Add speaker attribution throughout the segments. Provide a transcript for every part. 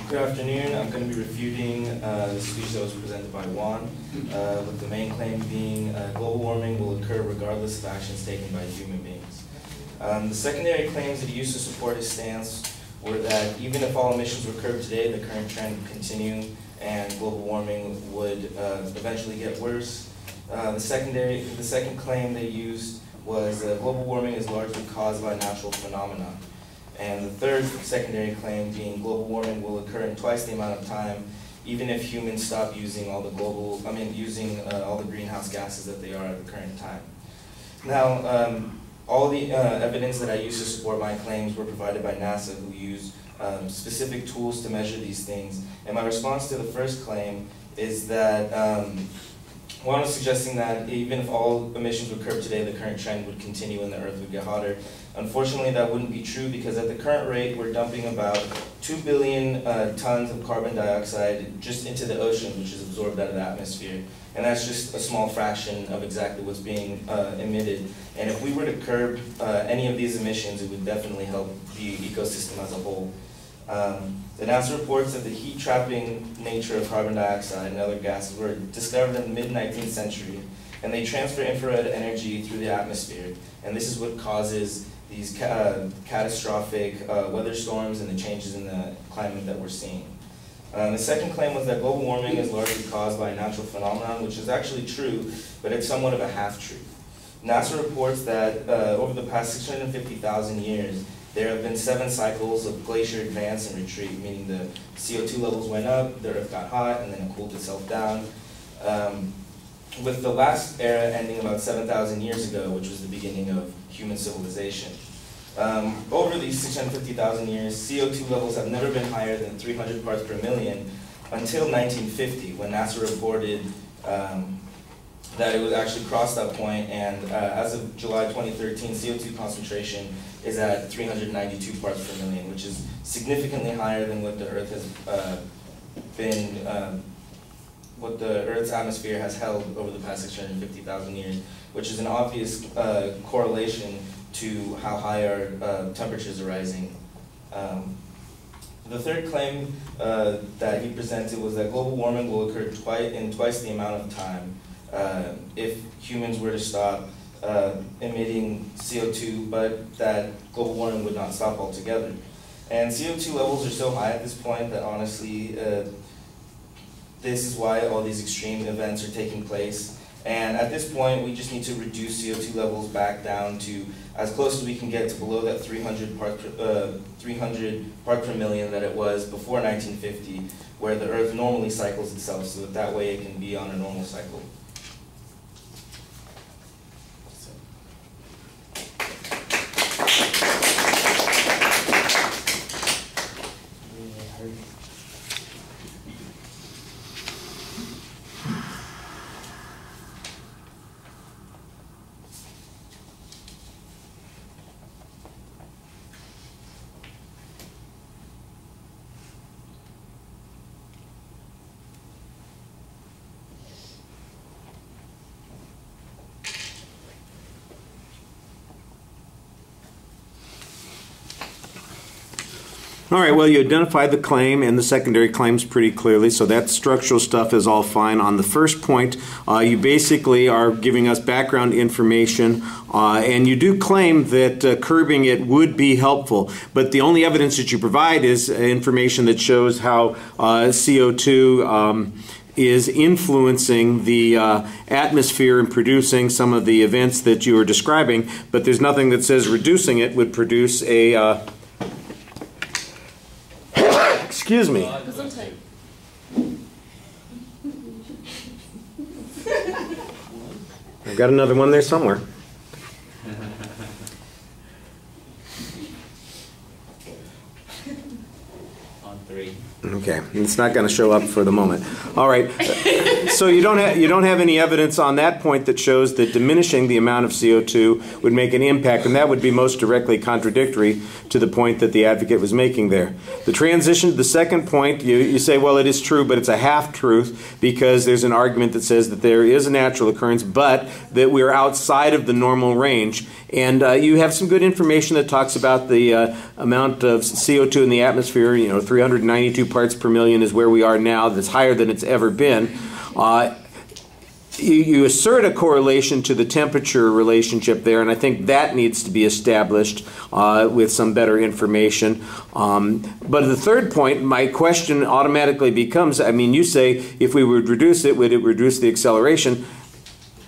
Speaker 1: Good afternoon. I'm going to be refuting the speech that was presented by Juan, with the main claim being global warming will occur regardless of actions taken by human beings. The secondary claims that he used to support his stance were that even if all emissions were curbed today, the current trend would continue and global warming would eventually get worse. The second claim they used was global warming is largely caused by natural phenomena. And the third secondary claim being global warming will occur in twice the amount of time, even if humans stop using all the all the greenhouse gases that they are at the current time. Now, all the evidence that I used to support my claims were provided by NASA, who use specific tools to measure these things. And my response to the first claim is that one was suggesting that even if all emissions were curbed today, the current trend would continue and the Earth would get hotter. Unfortunately, that wouldn't be true because at the current rate, we're dumping about 2 billion tons of carbon dioxide just into the ocean, which is absorbed out of the atmosphere. And that's just a small fraction of exactly what's being emitted. And if we were to curb any of these emissions, it would definitely help the ecosystem as a whole. The NASA reports that the heat-trapping nature of carbon dioxide and other gases were discovered in the mid-19th century, and they transfer infrared energy through the atmosphere, and this is what causes these catastrophic weather storms and the changes in the climate that we're seeing. The second claim was that global warming is largely caused by a natural phenomenon, which is actually true, but it's somewhat of a half-truth. NASA reports that over the past 650,000 years, there have been 7 cycles of glacier advance and retreat, meaning the CO2 levels went up, the Earth got hot, and then it cooled itself down. With the last era ending about 7,000 years ago, which was the beginning of human civilization. Over these 650,000 years, CO2 levels have never been higher than 300 parts per million until 1950, when NASA reported that it was actually crossed that point, and as of July 2013, CO2 concentration is at 392 parts per million, which is significantly higher than what the Earth has what the Earth's atmosphere has held over the past 650,000 years, which is an obvious correlation to how high our temperatures are rising. The third claim that he presented was that global warming will occur in twice the amount of time if humans were to stop emitting CO2, but that global warming would not stop altogether. And CO2 levels are so high at this point that honestly, this is why all these extreme events are taking place. And at this point, we just need to reduce CO2 levels back down to as close as we can get to below that 300 part per million that it was before 1950, where the Earth normally cycles itself, so that way it can be on a normal cycle.
Speaker 2: All right, well, you identified the claim and the secondary claims pretty clearly, so that structural stuff is all fine. On the first point, you basically are giving us background information, and you do claim that curbing it would be helpful, but the only evidence that you provide is information that shows how CO2 is influencing the atmosphere and producing some of the events that you were describing, but there's nothing that says reducing it would produce a excuse me. I've got another one there somewhere.
Speaker 1: On 3.
Speaker 2: Okay, it's not going to show up for the moment. All right, so you don't have any evidence on that point that shows that diminishing the amount of CO2 would make an impact, and that would be most directly contradictory to the point that the advocate was making there. The transition to the second point, you say, well, it is true, but it's a half-truth because there's an argument that says that there is a natural occurrence, but that we're outside of the normal range. And you have some good information that talks about the amount of CO2 in the atmosphere, 300 192 parts per million is where we are now. That's higher than it's ever been. You assert a correlation to the temperature relationship there, and I think that needs to be established with some better information. But the third point, my question automatically becomes, I mean, you say if we would reduce it, would it reduce the acceleration?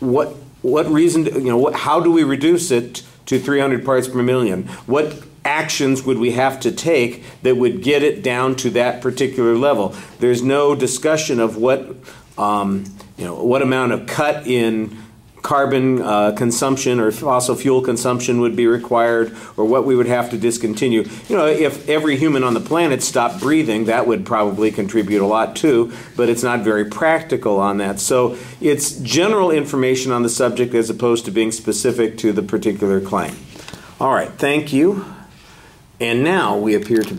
Speaker 2: What reason, how do we reduce it to 300 parts per million? What actions would we have to take that would get it down to that particular level? There's no discussion of what amount of cut in carbon consumption or fossil fuel consumption would be required, or what we would have to discontinue. If every human on the planet stopped breathing, that would probably contribute a lot too, but it's not very practical on that. So it's general information on the subject as opposed to being specific to the particular claim. All right, thank you. And now we appear to